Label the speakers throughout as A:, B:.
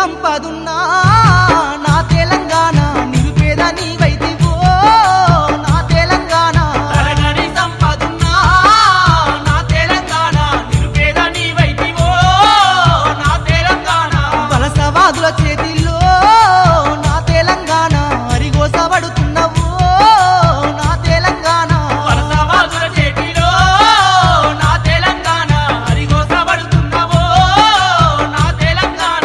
A: సంపదున్నా నా తెలంగాణ నిరుపేద నీవైతివో నా తెలంగాణ
B: తరగని సంపదున్నా నా తెలంగాణ నిరుపేద నీవైతివో నా తెలంగాణ
A: వలసవాదుల చేతిలో నా తెలంగాణ అరిగోసబడుతున్నవో నా తెలంగాణ
B: వలసవాదుల చేతిలో నా తెలంగాణ అరిగోసబడుతున్నవో నా తెలంగాణ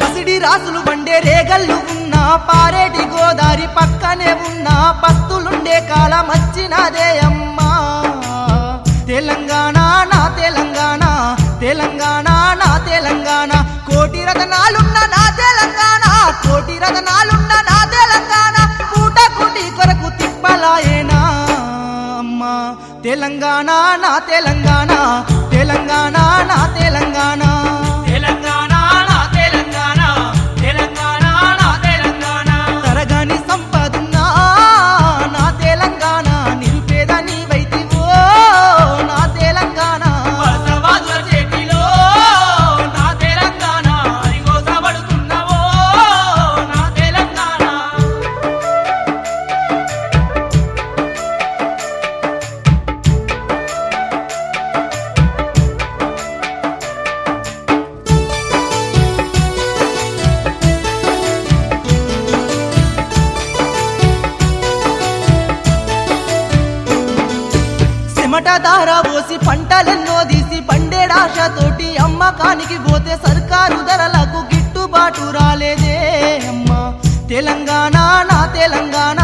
A: పసిడి రాసులు బండే రేగళ్ళు ఉన్నా పారేటి గోదారి పక్కనే ఉన్నా పస్తులుండే కాలం వచ్చినదే అమ్మా తెలంగాణ నా తెలంగాణ తెలంగాణ నా తెలంగాణ కోటి రతనాలున్న నా తెలంగాణ కోటి రతనాలున్న నా తెలంగాణ పూట కూటి కొరకు తిప్పలాయేనా అమ్మా తెలంగాణ నా తెలంగాణ తెలంగాణ నా తెలంగాణ
B: తెలంగాణ నా తెలంగాణ తెలంగాణ నా తెలంగాణ
A: తరగని సంపదున్నా నా తెలంగాణ నిరుపేద నీవైతివో నా తెలంగాణ
B: వలసవాదుల చేతిలో నా తెలంగాణ అరిగోసబడుతున్నవో నా తెలంగాణ
A: చెమట దార పోసి పంటలెన్నో తీసి బండేడాశతోటి అమ్మకానికి పోతే సర్కారు ధరలకు గిట్టుబాటు రాలేదే అమ్మా తెలంగాణ నా తెలంగాణ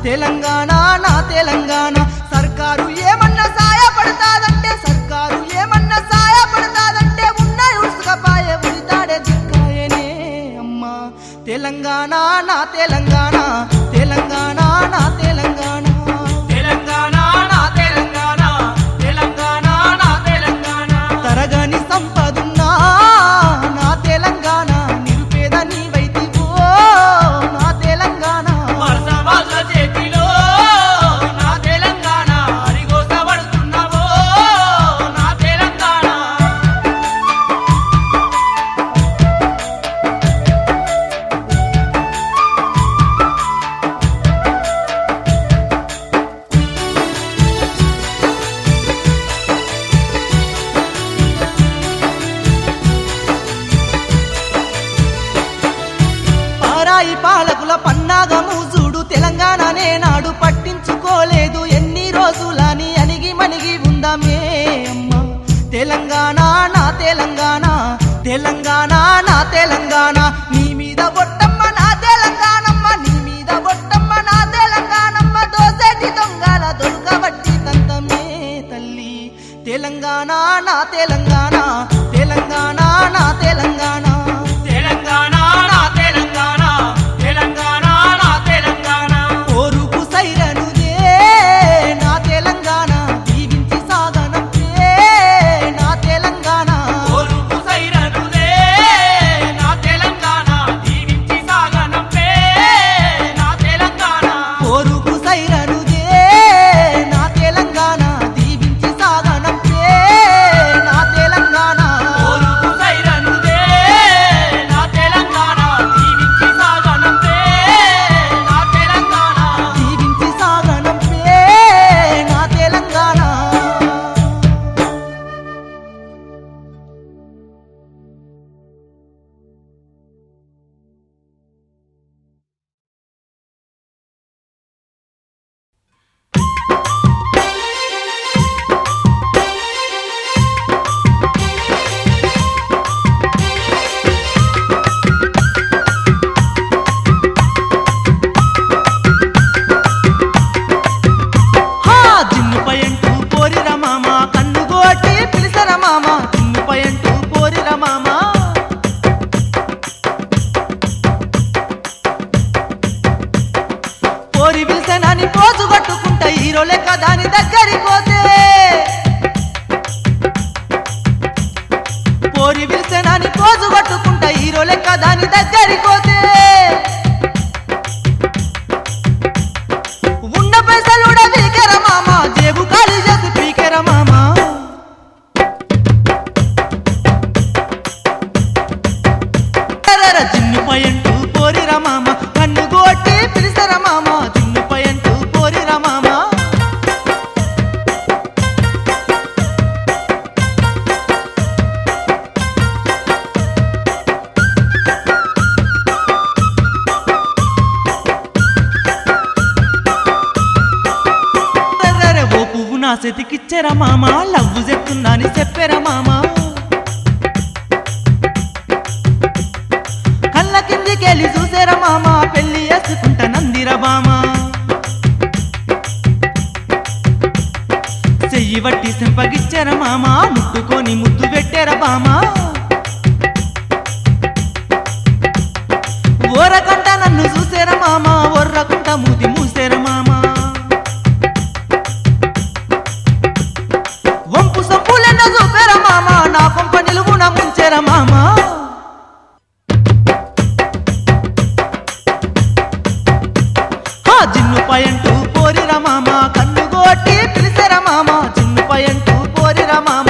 A: తెలంగాణ నా తెలంగాణ సర్కారు ఏమన్నా సాయపడతాదంటే సర్కారు ఏమన్నా సాయపడతాదంటే ఉన్న ఉసుకపాయ ఉరితాడే దిక్కాయనే అమ్మా తెలంగాణ నా తెలంగాణ తెలంగాణ నా తెలంగాణ
B: తెలంగాణ నా తెలంగాణ తెలంగాణ నా తెలంగాణ
A: తరగని సంపదున్నా నా తెలంగాణ నిరుపేద నీవైతివో నా తెలంగాణ
B: వలసవాదుల చేతిలో నా తెలంగాణ అరిగోసబడుతున్నవో నా తెలంగాణ
A: పారాయి పాలకుల పన్నాగము చూడు తెలంగాణనే నాడు పట్టించుకోలేదు ఎన్ని రోజులని అణిగి మణిగి ఉందామే అమ్మ తెలంగాణ నా తెలంగాణ తెలంగాణ నా తెలంగాణ నీ మీద ఒట్టమ్మ నా తెలంగాణమ్మ నీ మీద ఒట్టమ్మ నా తెలంగాణమ్మ దోసేటి దొంగల దొరకబట్టి తంతమే తల్లి తెలంగాణ నా తెలంగాణ తెలంగాణ నా తెలంగాణ
B: తెలంగాణ నా తెలంగాణ తెలంగాణ నా తెలంగాణ
A: ఓరుకు సైరనుదే నా తెలంగాణ దీవించి సాగనంపే నా తెలంగాణ
B: ఓరుకు సైరనుదే నా తెలంగాణ దీవించి సాగనంపే నా తెలంగాణ
A: ఓరుకు సైరనుదే నా తెలంగాణ దీవించి సాగనంపే నా తెలంగాణ
B: ఓరుకు సైరనుదే నా తెలంగాణ దీవించి సాగనంపే నా తెలంగాణ
A: దీవించి సాగనంపే నా తెలంగాణ హా జిన్ను పయంటూ పోరిర మామ కన్ను గోటి పిలిసర మామ జిన్ను పయంటూ పోరిర మామ పోరి పిలిసెనని పోజు కట్టుకుంటా హీరో లెక్క దాని దగ్గరికి పోతే నా సెతికిచ్చెర మామ లవ్వు చెప్తున్నాని చెప్పెర మామ కళ్ళ కిందికెళ్ళి చూసేర మామ పెళ్లి చేసుకుంటా నందిర బామ చెయ్యి బట్టి సింపగిచ్చెర మామ ముట్టుకొని ముద్దు పెట్టెర బామ ఓరకంట నన్ను చూసేర మామ ఒర్రకుంట మూతి మూసేర మామ వంపు సంపులెన్న చూపెర మామ నా కొంప నిలువున ముంచెర మామ జిన్ను పయంటూ పోరిర మామ కన్నుగోటి పిలిసెర మామ జిన్ను పయంటూ పోరిర మామ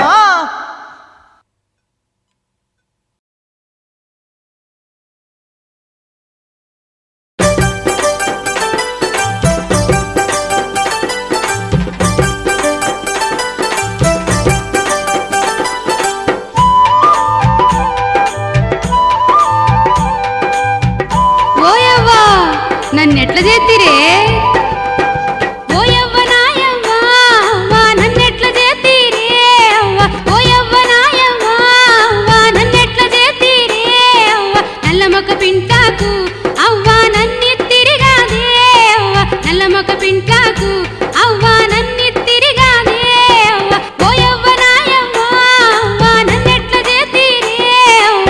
C: ఓయవ్వా నన్నెట్ల చేతిరే ఓయవ్వ నాయవ్వ వా నన్నెట్ల చేతిరే అవ్వ ఓయవ్వ నాయవ్వ వా నన్నెట్ల చేతిరే అవ్వ నల్లమొక పింటాకు అవ్వ నన్ని తిరిగాదే అవ్వ నల్లమొక పింటాకు అవ్వ నన్ని తిరిగాదే అవ్వ ఓయవ్వ నాయవ్వ వా నన్నెట్ల చేతిరే అవ్వ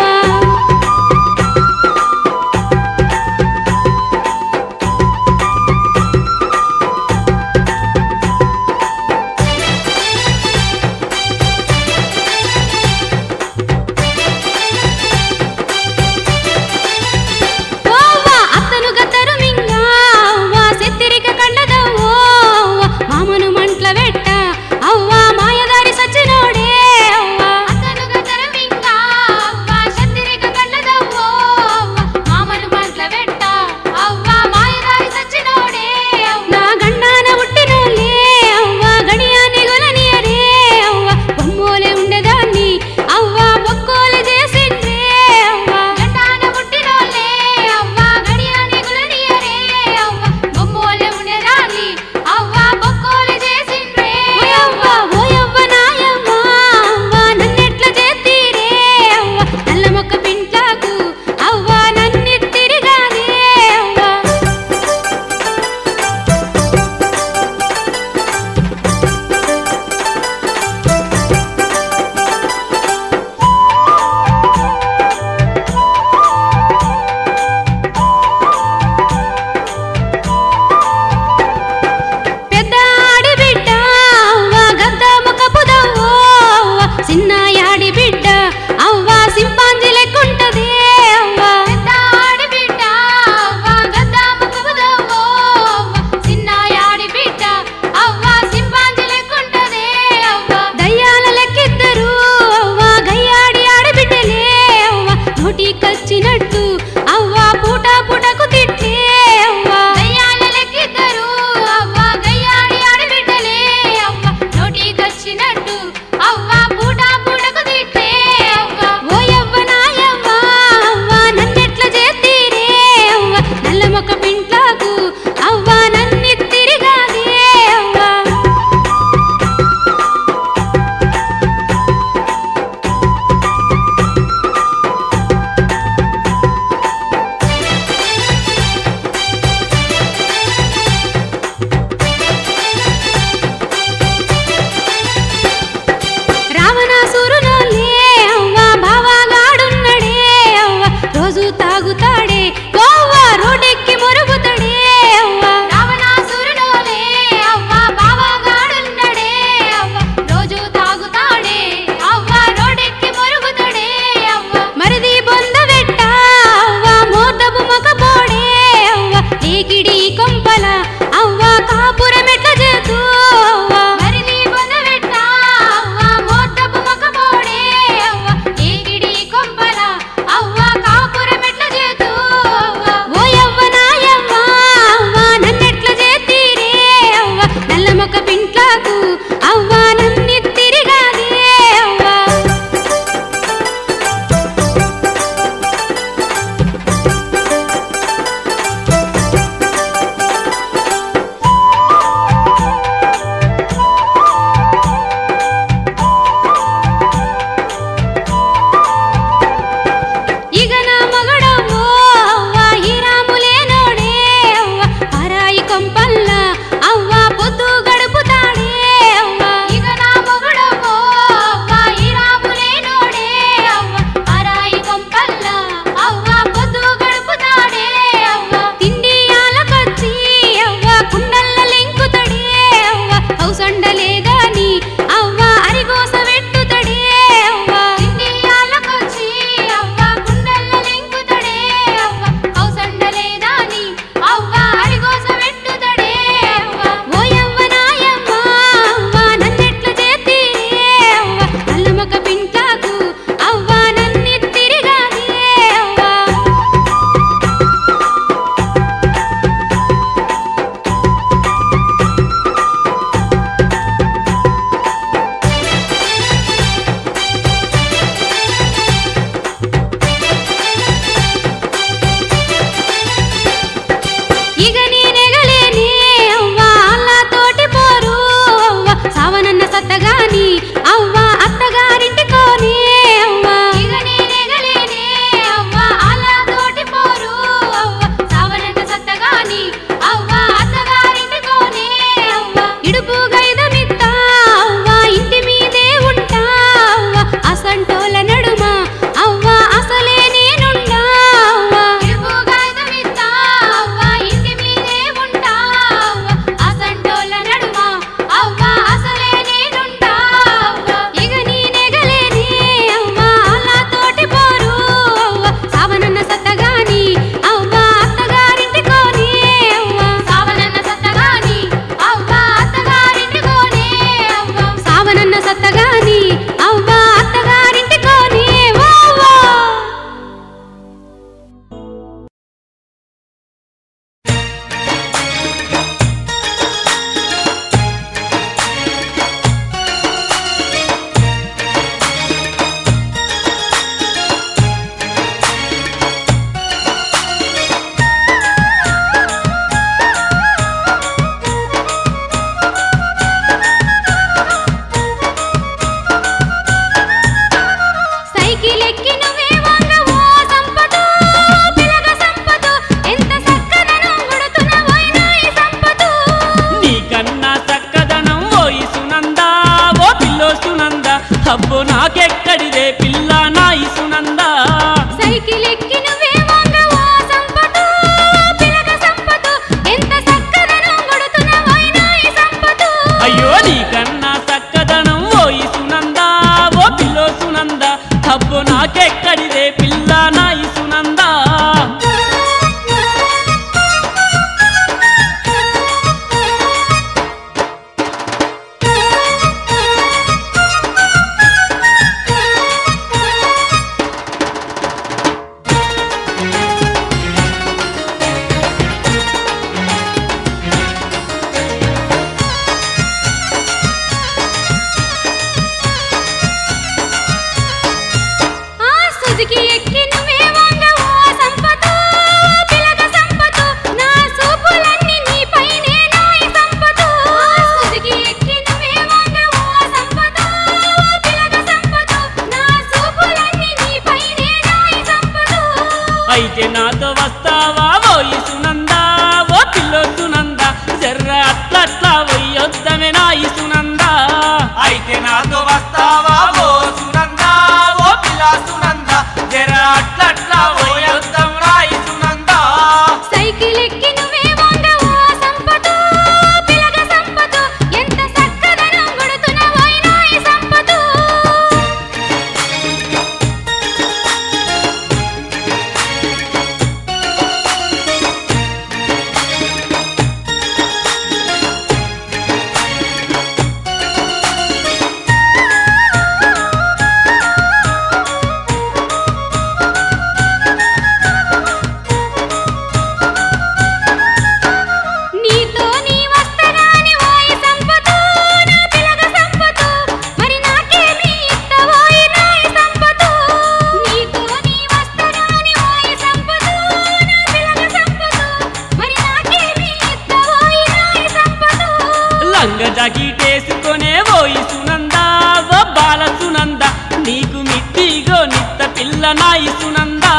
B: లంగ జాకెటేసుకొనే ఓయి సునందా ఓ బాల సునందా నీకు మిట్టిగో నిత్త పిల్ల నాయి సునందా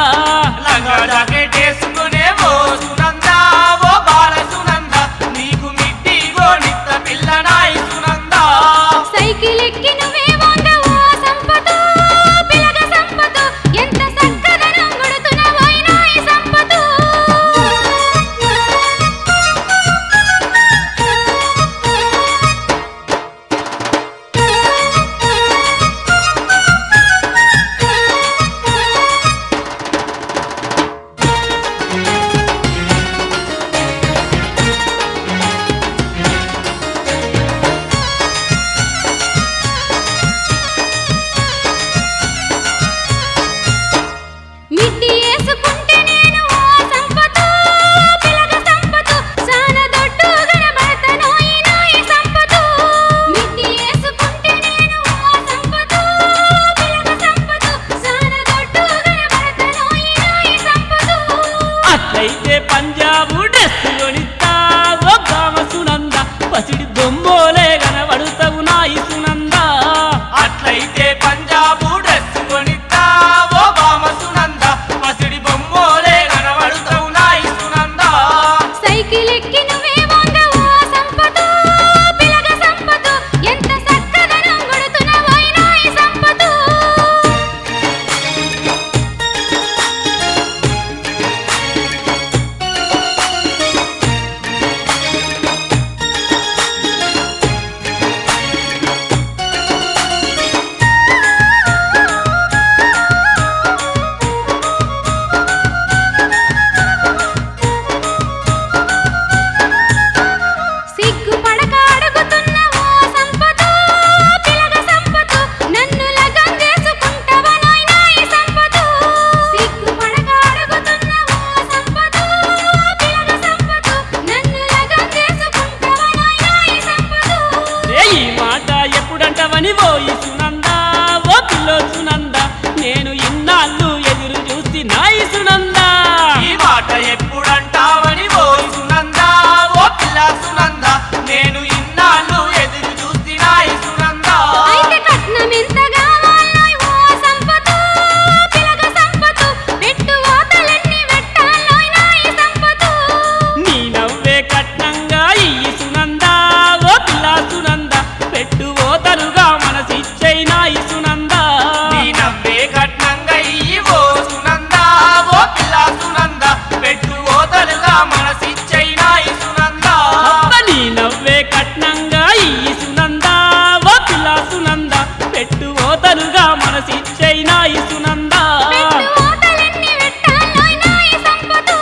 B: లంగా జాకెట్ వేసుకునే ఓ సునందా ఓ బాల సునందా నీకు మిట్టిగో నిత్త పిల్ల నాయి సునందా
C: సైకిల్ ఎక్కి నువ్వే వంగవో సంపతో పిలగ సంపతో ఎంత చక్కదనం కొడుతున్నవోయ్ నాయి సంపతో మిట్టి వేసుకుంటే నేను ఓ సంపతో పిలగ సంపతో సాన దొడ్డు గనబడతనోయ్ నాయి సంపతో మిట్టి వేసుకుంటే నేను ఓ సంపతో పిలగ సంపతో సాన దొడ్డు గనబడతనోయ్ నాయి సంపతో
B: అట్లయితే పంజాబు డ్రెస్ కొనిస్తా ఓ బామ సునందా పసిడి బొమ్మోలే కనబడుతావు నాయి సునందా అట్లయితే పంజాబు డ్రెస్ కొనిస్తా ఓ బామ సునందా పసిడి బొమ్మోలే కనబడుతావు నాయి సునందా
C: సైకిల్ ఎక్కి నువ్వే వంగవో సంపతో పిలగ సంపతో ఎంత చక్కదనం కొడుతున్నవోయ్ నాయి సంపతో సిగ్గుపడక అడుగుతున్నవో సంపతో పిలగ సంపతో నన్ను లగం చేసుకుంటవనోయ్ నాయి సంపతో సిగ్గుపడక అడుగుతున్నవో సంపతో పిలగ సంపతో నన్ను లగం చేసుకుంటవనోయ్ నాయి సంపతో
B: ఈ మాట ఎప్పుడంటవని ఓయి సునందా ఓ పిల్లో సునందా నేను ఇన్నాళ్ళు ఎదురు చూసి నాయి సునందా ఈ మాట ఎప్పుడంటావని ఓయి సునందా ఓ పిల్ల సునందా నేను ఇన్నాళ్ళు ఎదురు చూసి నాయి సునందా
C: అయితే కట్నం ఎంత కావాలోయ్ ఓ సంపతో పిలగ సంపతో పెట్టు ఓతలెన్ని పెట్టాలోయ్ నాయి సంపతో
B: నీ నవ్వే కట్నంగా ఈ సునందా ఓ పిల్ల సునందా పెట్టు ఓతలుగా మనసిచ్చై నాయి సునందా నీ నవ్వే కట్నంగా ఈ ఓ సునందా ఓ పిల్ల సునందా పెట్టు ఓతలుగా మనసిచ్చై నాయి సునందా నీ నవ్వే కట్నంగా ఈ సునందా ఓ పిల్ల సునందా పెట్టు ఓతలుగా మనసిచ్చై నాయి సునందా
C: పెట్టు ఓతలెన్ని పెట్టాలోయ్ నాయి సంపతో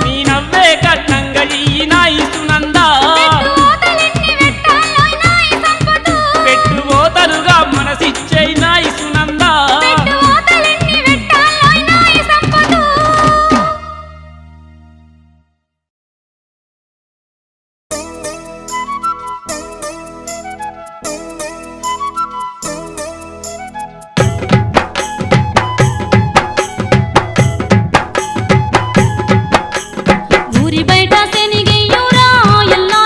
B: నీ నవ్వే కట్నంగా ఈ నాయి సునందా
C: పెట్టు ఓతలెన్ని పెట్టాలోయ్ నాయి సంపతో
B: పెట్టు ఓతలుగా మనసిచ్చై నాయి సునందా
C: పెట్టు ఓతలెన్ని పెట్టాలోయ్ నాయి సంపతో ఊరి బయట శనిగయ్యూరా ఎల్లా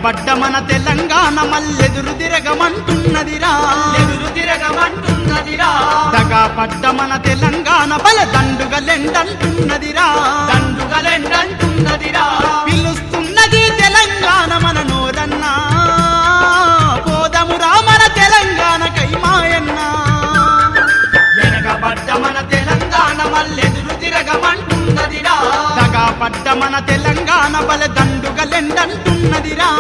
A: వెనకబడ్డ మన తెలంగాణ మల్లెదురు తిరగమంటున్నదిరా, ఎదురు తిరగమంటున్నదిరా. దగాపడ్డ మన తెలంగాణ బల దండుగలెండంటున్నదిరా, దండుగలెండంటున్నదిరా. పిలుస్తున్నది తెలంగాణ మన నోరన్నా, పోదమురా మన తెలంగాణ కైమాయన్నా. వెనకబడ్డ మన తెలంగాణ మల్లెదురు తిరగమంటున్నదిరా, దగాపడ్డ మన తెలంగాణ బల దండుగలెండంటున్నదిరా.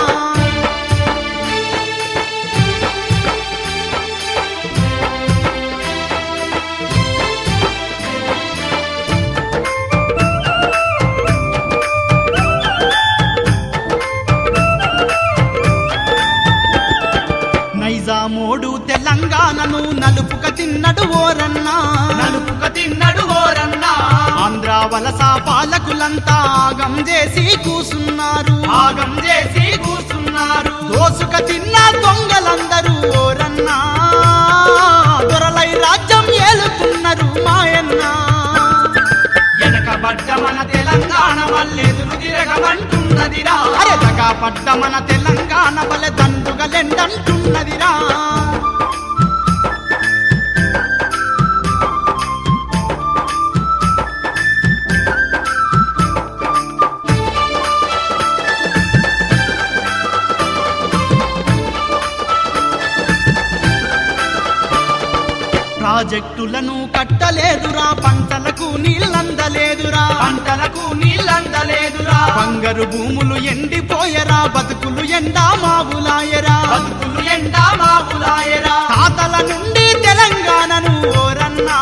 A: నైజామోడు తెలంగాణను నలుపుక తిన్నడు ఓరన్నా, నలుపుక తిన్నడు ఓరన్నా. ఆంధ్ర వలస పాలకులంతా ఆగం చేసి కూసున్నారు, ఆగం చేసి కూసున్నారు. దోసుక తిన్న దొంగలందరూ ఓరన్నా, దొరలై రాజ్యం ఏలుతున్నారు మాయన్న. వెనకబడ్డ మన తెలంగాణ వల్లెదురు తిరగమంటున్నదిరా, అరే దగాపడ్డ మన తెలంగాణ వల్ల దండుగలెండంటున్నదిరా. ప్రాజెక్టులను కట్టలేదురా, పంటలకు నీళ్ళందలేదురా, పంటలకు నీళ్ళందలేదురా. బంగారు భూములు ఎండిపోయరా, బతుకులు ఎండా మావులాయరా, బతుకులు ఎండా మావులాయరా. తాతల నుండి తెలంగాణను ఓరన్నా,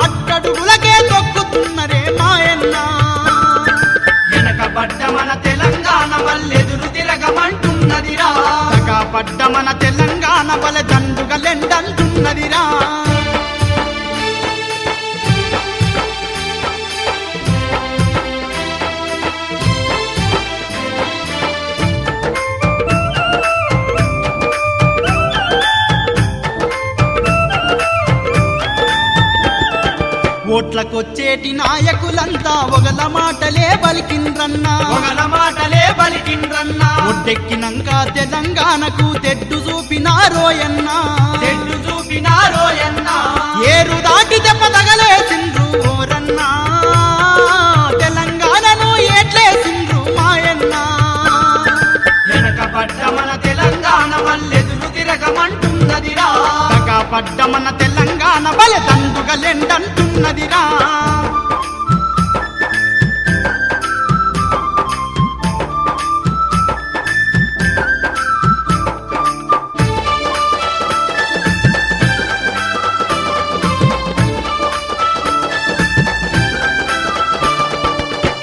A: అట్టడుగులకే తొక్కుతున్నరే మాయన్న. వెనకబడ్డ మన తెలంగాణ వల్లెదురు తిరగమంటున్నదిరా, దగాపడ్డ మన తెలంగాణ బల దండుగలెండంటున్నదిరా. ఓట్లకొచ్చేటి నాయకులంతా ఒగల మాటలే బలికిండ్రన్నా, ఒగల మాటలే బలికిండ్రన్నా. ఒడ్డెక్కినంక తెలంగాణకు తెడ్డు చూపినారోయన్నా, తెడ్డు చూపినారోయన్నా. ఏరు దాటి దెబ్బ తగలేసిండ్రు ఓరన్నా, తెలంగాణను ఏట్లేసిండ్రు మాయన్నా. వెనకబడ్డ మన తెలంగాణ వల్లెదురు తిరగమంటున్నదిరా, దగాపడ్డ మన తెలంగాణ బల దండుగలెండంటున్నదిరా.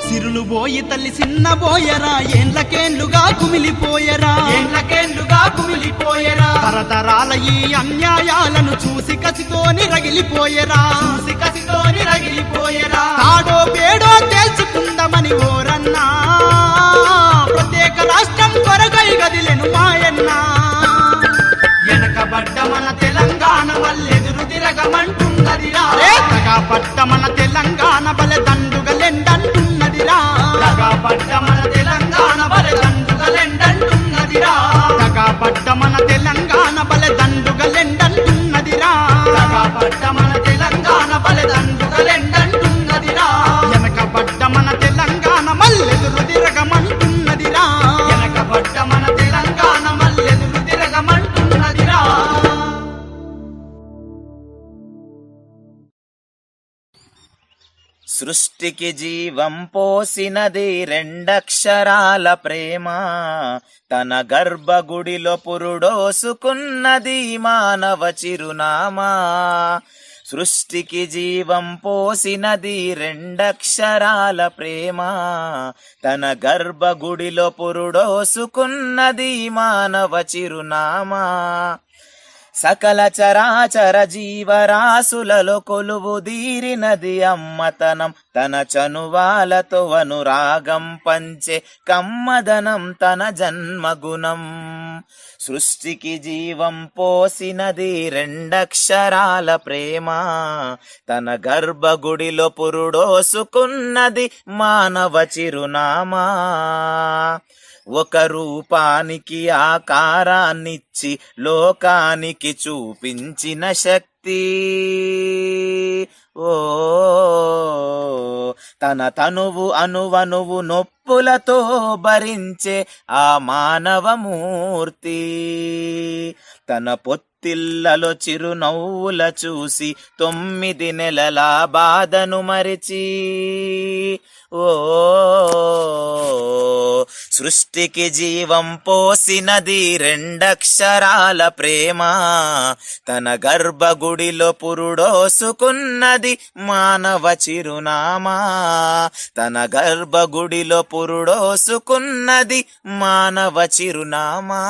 A: సిరులు పోయి తల్లి చిన్న పోయరా, ఏండ్లకేండ్లుగా కుమిలిపోయరా, ఏండ్లకేండ్లుగా కుమిలిపోయరా. తరతరాల ఈ అన్యాయాలను చూసి కసితోని రగిలిపోయరా, చూసి కసితోని రగిలిపోయరా. తాడో పేడో తేల్చుకుందామని ఓరన్నా, ప్రత్యేక రాష్ట్రం కొరకై గదిలెను మాయన్న. వెనకబడ్డ మన తెలంగాణ వల్లెదురు తిరగమంటున్నదిరా, దగాపడ్డ మన తెలంగాణ బల దండుగలెండంటున్నదిరా, దగాపడ్డ మన తెలంగాణ బల దండుగలెండంటున్నదిరా, దగాపడ్డ మన తెలంగాణ బల దండుగలెండంటున్నదిరా, దగాపడ్డ మన తెలంగాణ బల దండుగలెండంటున్నదిరా. వెనకబడ్డ మన తెలంగాణ మల్లెదురు తిరగమంటున్నదిరా, వెనకబడ్డ మన తెలంగాణ మల్లెదురు తిరగమంటున్నదిరా.
D: సృష్టికి జీవం పోసినది రెండక్షరాల ప్రేమ, తన గర్భగుడిలో పురుడోసుకున్నది మానవ చిరునామా. సృష్టికి జీవం పోసినది రెండక్షరాల ప్రేమ, తన గర్భగుడిలో పురుడోసుకున్నది మానవ చిరునామా. సకల చరాచర జీవరాశులలో కొలువు దీరినది అమ్మతనం, తన చనువాలతో అనురాగం పంచే కమ్మదనం తన జన్మగుణం. సృష్టికి జీవం పోసినది రెండక్షరాల ప్రేమ, తన గర్భగుడిలో పురుడోసుకున్నది మానవ చిరునామా. ఒక రూపానికి ఆకారాన్నిచ్చి లోకానికి చూపించిన శక్తి. ఓ తన తనువు అనువనువు నొప్పులతో భరించే ఆ మానవమూర్తి, తన పొత్తిళ్లలో చిరునవ్వుల చూసి 9 నెలల బాధను మరిచి, ఓ సృష్టికి జీవం పోసినది 2 అక్షరాల ప్రేమ, తన గర్భగుడిలో పురుడోసుకున్నది మానవ చిరునామా, తన గర్భగుడిలో పురుడోసుకున్నది మానవ చిరునామా.